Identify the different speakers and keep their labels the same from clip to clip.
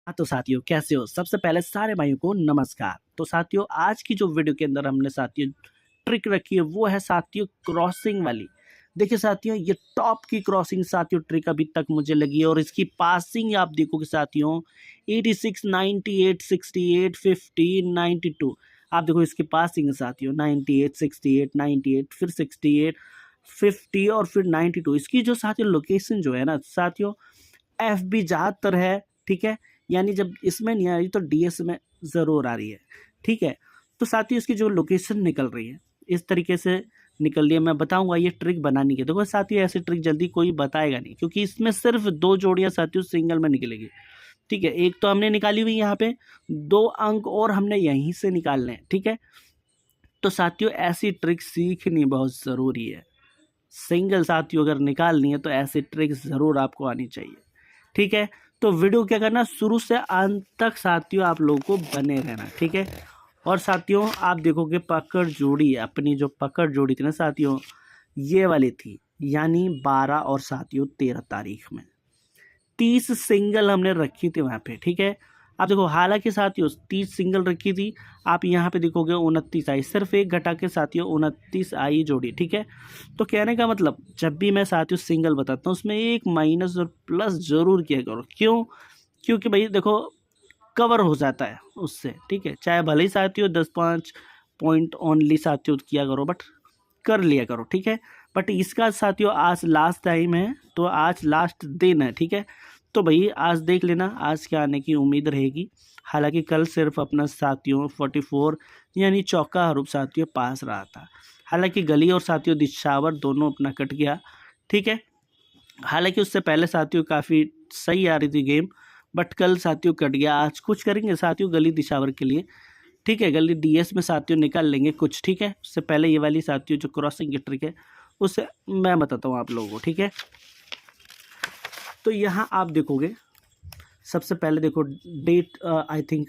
Speaker 1: हाँ, तो साथियों कैसे हो? सबसे पहले सारे भाइयों को नमस्कार। तो साथियों आज की जो वीडियो के अंदर हमने साथियों ट्रिक रखी है वो है साथियों क्रॉसिंग वाली। देखिए साथियों ये टॉप की क्रॉसिंग साथियों ट्रिक अभी तक मुझे लगी है और इसकी पासिंग आप देखोगे साथियों 86, 98, 68, 50, 92। आप देखो इसकी पासिंग है साथियों 98, 68, 98 फिर 68, 50 और फिर 92। इसकी जो साथियों लोकेशन जो है ना साथियों FB ज़्यादातर है, ठीक है? यानी जब इसमें नहीं आ रही तो DS में ज़रूर आ रही है, ठीक है? तो साथियों इसकी जो लोकेशन निकल रही है, इस तरीके से निकल रही है। मैं बताऊँगा ये ट्रिक बनाने की। देखो साथियों ऐसी ट्रिक जल्दी कोई बताएगा नहीं क्योंकि इसमें सिर्फ़ 2 जोड़ियाँ साथियों सिंगल में निकलेगी, ठीक है? एक तो हमने निकाली हुई यहाँ पे, 2 अंक और हमने यहीं से निकालने हैं, ठीक है? तो साथियों ऐसी ट्रिक सीखनी बहुत ज़रूरी है। सिंगल साथियों अगर निकालनी है तो ऐसी ट्रिक ज़रूर आपको आनी चाहिए, ठीक है? तो वीडियो क्या करना शुरू से अंत तक साथियों आप लोगों को बने रहना, ठीक है? और साथियों आप देखोगे पकड़ जोड़ी अपनी जो पकड़ जोड़ी थी ना साथियों ये वाली थी, यानी 12 और साथियों 13 तारीख में 30 सिंगल हमने रखी थी वहाँ पे, ठीक है? आप देखो हालांकि साथियों 30 सिंगल रखी थी, आप यहाँ पे देखोगे 29 आई, सिर्फ एक घटा के साथियों 29 आई जोड़ी, ठीक है? तो कहने का मतलब जब भी मैं साथियों सिंगल बताता हूँ उसमें एक माइनस और प्लस जरूर किया करो। क्यों? क्योंकि भाई देखो कवर हो जाता है उससे, ठीक है? चाहे भले ही साथियों 10-5 पॉइंट ओनली साथियों किया करो बट कर लिया करो, ठीक है? बट इसका साथियों आज लास्ट टाइम है तो आज लास्ट दिन है, ठीक है? तो भाई आज देख लेना आज क्या आने की उम्मीद रहेगी। हालांकि कल सिर्फ अपना साथियों 44 यानी चौका हरूप साथियों पास रहा था। हालांकि गली और साथियों दिशावर दोनों अपना कट गया, ठीक है? हालांकि उससे पहले साथियों काफ़ी सही आ रही थी गेम बट कल साथियों कट गया। आज कुछ करेंगे साथियों गली दिशावर के लिए, ठीक है? गली DS में साथियों निकाल लेंगे कुछ, ठीक है? उससे पहले ये वाली साथियों जो क्रॉसिंग की ट्रिक है उससे मैं बताता हूँ आप लोगों को, ठीक है? तो यहाँ आप देखोगे सबसे पहले देखो that I think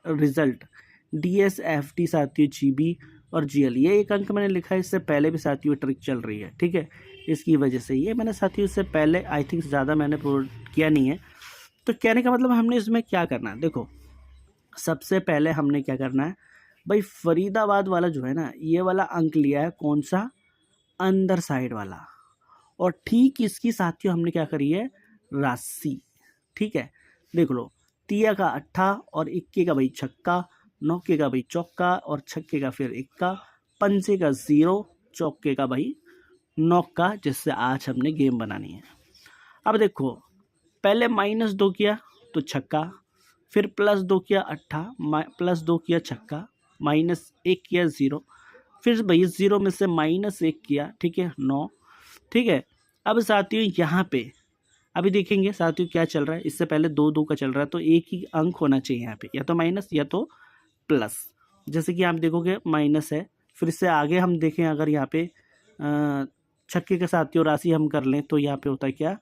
Speaker 1: result DS FD साथियों GB और GL ये एक अंक मैंने लिखा है। इससे पहले भी साथियों ट्रिक चल रही है, ठीक है? इसकी वजह से ये मैंने साथियों इससे पहले आई थिंक ज़्यादा मैंने किया नहीं है। तो कहने का मतलब हमने इसमें क्या करना है, देखो सबसे पहले हमने क्या करना है भाई, फरीदाबाद वाला जो है ना ये वाला अंक लिया है, कौन सा? अंदर साइड वाला। और ठीक इसकी साथियों हमने क्या करी है, राशि, ठीक है? देख लो तिया का 8 और इक्के का भाई छक्का, नौके का भाई चौका और छक्के का फिर इक्का, पंचे का 0, चौके का भाई नौका, जिससे आज हमने गेम बनानी है। अब देखो पहले -2 किया तो छक्का, फिर +2 किया 8, +2 किया छक्का, -1 किया 0, फिर भाई 0 में से -1 किया, ठीक है? 9, ठीक है? अब साथियों यहाँ पे अभी देखेंगे साथियों क्या चल रहा है। इससे पहले 2-2 का चल रहा है तो एक ही अंक होना चाहिए यहाँ पे, या तो माइनस या तो प्लस। जैसे कि आप देखोगे माइनस है, फिर इससे आगे हम देखें अगर यहाँ पे छक्के के साथियों राशि हम कर लें तो यहाँ पे होता है क्या,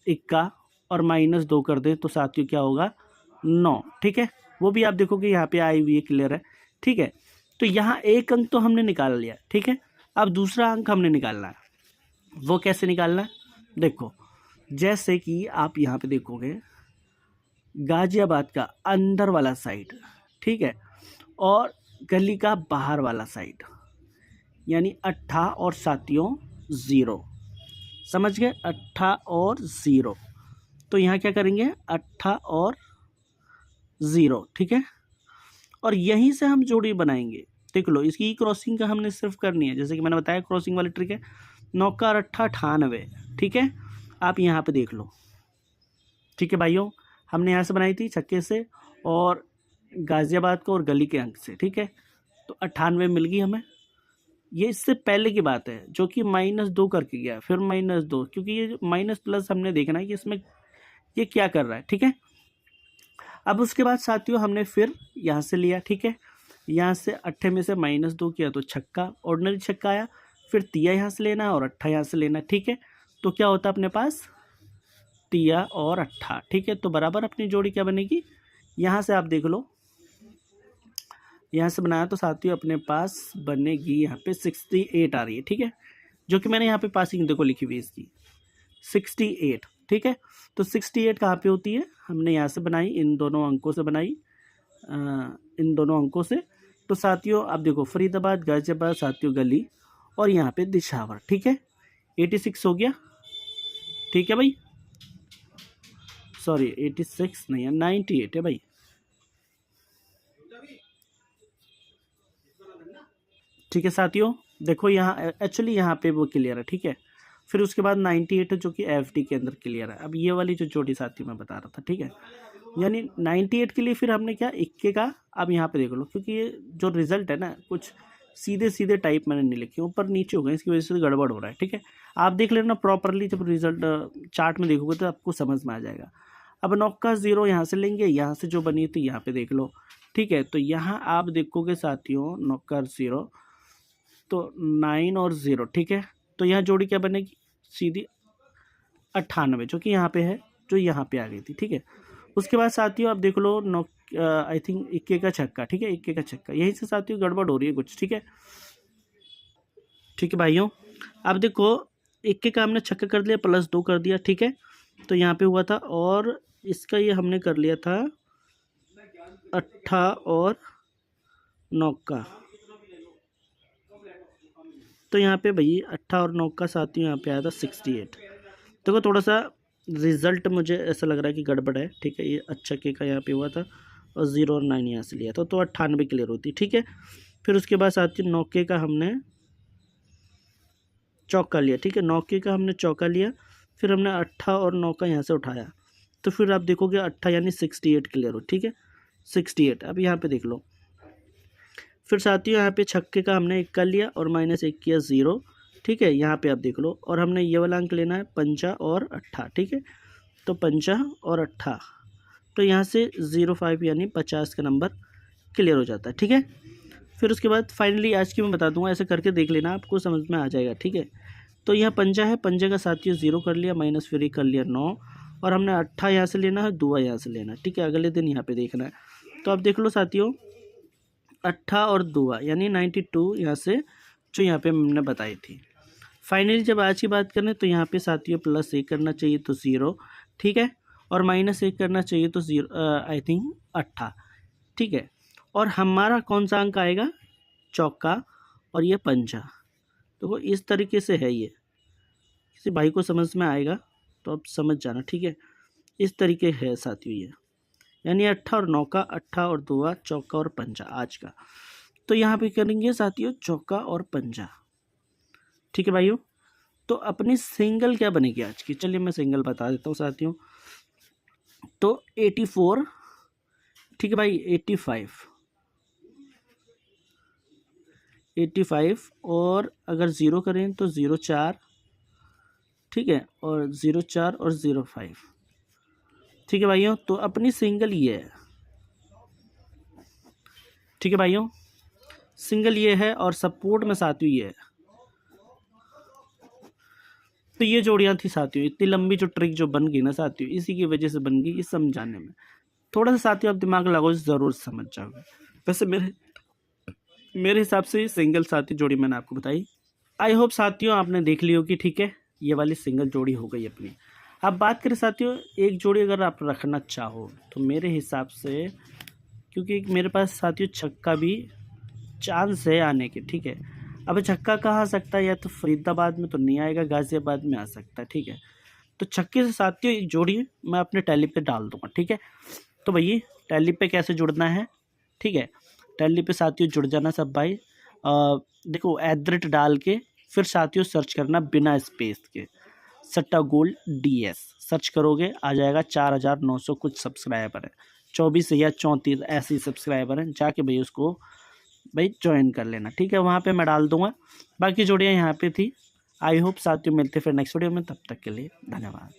Speaker 1: इक्का, और -2 कर दें तो साथियों क्या होगा, 9, ठीक है? वो भी आप देखोगे यहाँ पे आई हुई है, क्लियर है, ठीक है? तो यहाँ एक अंक तो हमने निकाल लिया, ठीक है? अब दूसरा अंक हमने निकालना है। वो कैसे निकालना है, देखो जैसे कि आप यहाँ पे देखोगे गाजियाबाद का अंदर वाला साइड, ठीक है? और गली का बाहर वाला साइड, यानी 8 और साथियों 0, समझ गए? 8 और 0। तो यहाँ क्या करेंगे 8 और 0, ठीक है? और यहीं से हम जोड़ी बनाएंगे। देख लो इसकी क्रॉसिंग का हमने सिर्फ करनी है, जैसे कि मैंने बताया क्रॉसिंग वाली ट्रिक है। 9 का 8 98, ठीक है? आप यहाँ पे देख लो, ठीक है भाइयों? हमने यहाँ से बनाई थी छक्के से और गाज़ियाबाद को और गली के अंक से, ठीक है? तो 98 मिल गई हमें। ये इससे पहले की बात है जो कि -2 करके गया, फिर -2, क्योंकि ये माइनस प्लस हमने देखना है कि इसमें ये क्या कर रहा है, ठीक है? अब उसके बाद साथियों हमने फिर यहाँ से लिया, ठीक है? यहाँ से 8 में से -2 किया तो छक्का, ऑर्डिनरी छक्का आया, फिर तिया यहाँ से लेना और 8 यहाँ से लेना, ठीक है? तो क्या होता है अपने पास, तिया और 8, ठीक है? तो बराबर अपनी जोड़ी क्या बनेगी, यहाँ से आप देख लो, यहाँ से बनाया तो साथियों अपने पास बनेगी यहाँ पे 68 आ रही है, ठीक है? जो कि मैंने यहाँ पे पासिंग देखो लिखी हुई है इसकी 68, ठीक है। तो 68 कहाँ पे होती है, हमने यहाँ से बनाई, इन दोनों अंकों से बनाई, इन दोनों अंकों से। तो साथियों आप देखो फरीदाबाद, गाजियाबाद साथियों गली, और यहाँ पे दिशावर, ठीक है। 86 हो गया, ठीक है भाई, सॉरी 86 नहीं है, 98 है भाई। ठीक है साथियों, देखो यहाँ एक्चुअली यहाँ पे वो क्लियर है, ठीक है। फिर उसके बाद 98 है जो कि एफडी के अंदर क्लियर है। अब ये वाली जो जोड़ी साथियों मैं बता रहा था, ठीक है, यानी 98 के लिए फिर हमने क्या इक्के का, अब यहाँ पे देख लो, क्योंकि ये जो रिजल्ट है ना कुछ सीधे सीधे टाइप मैंने नहीं लिखे, ऊपर नीचे हो गए, इसकी वजह से गड़बड़ हो रहा है, ठीक है। आप देख लेना प्रॉपरली, जब रिजल्ट चार्ट में देखोगे तो आपको समझ में आ जाएगा। अब नौका 0 यहाँ से लेंगे, यहाँ से जो बनी थी यहाँ पे देख लो, ठीक है। तो यहाँ आप देखोगे साथियों नौका 0, तो 9 और 0, ठीक है। तो यहाँ जोड़ी क्या बनेगी, सीधी 98 जो कि यहाँ पे है, जो यहाँ पे आ गई थी, ठीक है। उसके बाद साथियों आप देख लो आई थिंक इक्के का छक्का, ठीक है, इक्के का छक्का, यहीं से साथियों गड़बड़ हो रही है कुछ, ठीक है। ठीक है भाइयों, अब देखो इक्के का हमने छक्का कर दिया, +2 कर दिया, ठीक है। तो यहाँ पे हुआ था, और इसका ये हमने कर लिया था 8 और 9 का। तो यहाँ पे भाई 8 और 9 का साथियों यहाँ पे आया था 68। देखो थोड़ा सा रिज़ल्ट मुझे ऐसा लग रहा है कि गड़बड़ है, ठीक है। ये अच्छा के का यहाँ पे हुआ था, और 0 और 9 यहाँ से लिया था, तो 98 क्लियर होती, ठीक है। फिर उसके बाद साथियों 9 के का हमने चौका लिया, ठीक है, 9 के का हमने चौका लिया, फिर हमने 8 और 9 का यहाँ से उठाया, तो फिर आप देखोगे 8 यानी 68 क्लियर हो, ठीक है, 68। अब यहाँ पे देख लो, फिर साथियों यहाँ पे छक्के का हमने 1 कर लिया और -1 किया 0, ठीक है। यहाँ पे आप देख लो, और हमने ये वाला अंक लेना है 5 और 8, ठीक है। तो 5 और 8, तो यहाँ से 05 यानी 50 का नंबर क्लियर हो जाता है, ठीक है। फिर उसके बाद फाइनली आज की मैं बता दूंगा, ऐसे करके देख लेना, आपको समझ में आ जाएगा, ठीक है। तो यहाँ 5 है, 5 का साथियों 0 कर लिया, माइनस फिर कर लिया 9, और हमने 8 यहाँ से लेना है, 2 यहाँ से लेना है, ठीक है। अगले दिन यहाँ पे देखना है, तो आप देख लो साथियों 8 और 2 यानी 92 यहाँ से जो यहाँ पे हमने बताई थी। फाइनली जब आज की बात करें तो यहाँ पे साथियों +1 करना चाहिए तो 0, ठीक है, और -1 करना चाहिए तो 0 आई थिंक 8, ठीक है। और हमारा कौन सा अंक आएगा, चौका, और ये 5। तो इस तरीके से है, ये किसी भाई को समझ में आएगा तो आप समझ जाना, ठीक है। इस तरीके है साथियों ये, यानी 8 और 9 का, 8 और 2 चौका और 5 आज का। तो यहाँ पे करेंगे साथियों चौका और 5, ठीक है भाइयों। तो अपनी सिंगल क्या बनेगी आज की, चलिए मैं सिंगल बता देता हूँ साथियों। तो 84, ठीक है भाई, 85 और अगर 0 करें तो 04, ठीक है, और 04 और 05, ठीक है भाइयों। तो अपनी सिंगल ये है, ठीक है भाइयों, सिंगल ये है, और सपोर्ट में साथियों ये है। तो ये जोड़ियाँ थी साथियों, इतनी लंबी जो ट्रिक जो बन गई ना साथियों, इसी की वजह से बन गई, इस समझाने में थोड़ा सा साथियों आप दिमाग लगाओ, ज़रूर समझ जाओगे। वैसे मेरे हिसाब से सिंगल साथियों जोड़ी मैंने आपको बताई। आई होप साथियों आपने देख ली होगी, ठीक है, ये वाली सिंगल जोड़ी हो गई अपनी। अब बात करें साथियों एक जोड़ी अगर आप रखना चाहो तो मेरे हिसाब से, क्योंकि मेरे पास साथियों छक्का भी चांस है आने के, ठीक है। अब छक्का कहाँ आ सकता है, या तो फरीदाबाद में तो नहीं आएगा, गाजियाबाद में आ सकता है, ठीक है। तो छक्के से साथियों एक जोड़ी मैं अपने टैली पे डाल दूंगा, ठीक है। तो भैया टैली पे कैसे जुड़ना है, ठीक है, टैली पे साथियों जुड़ जाना सब भाई। देखो @ डाल के फिर साथियों सर्च करना बिना स्पेस के, सट्टा गोल्ड DS सर्च करोगे आ जाएगा। 4900 कुछ सब्सक्राइबर है, 24 या 34 ऐसे सब्सक्राइबर हैं, जाके भाई उसको भाई ज्वाइन कर लेना, ठीक है। वहाँ पे मैं डाल दूंगा, बाकी जोड़ियाँ यहाँ पे थी। आई होप साथियों मिलते फिर नेक्स्ट वीडियो में, तब तक के लिए धन्यवाद।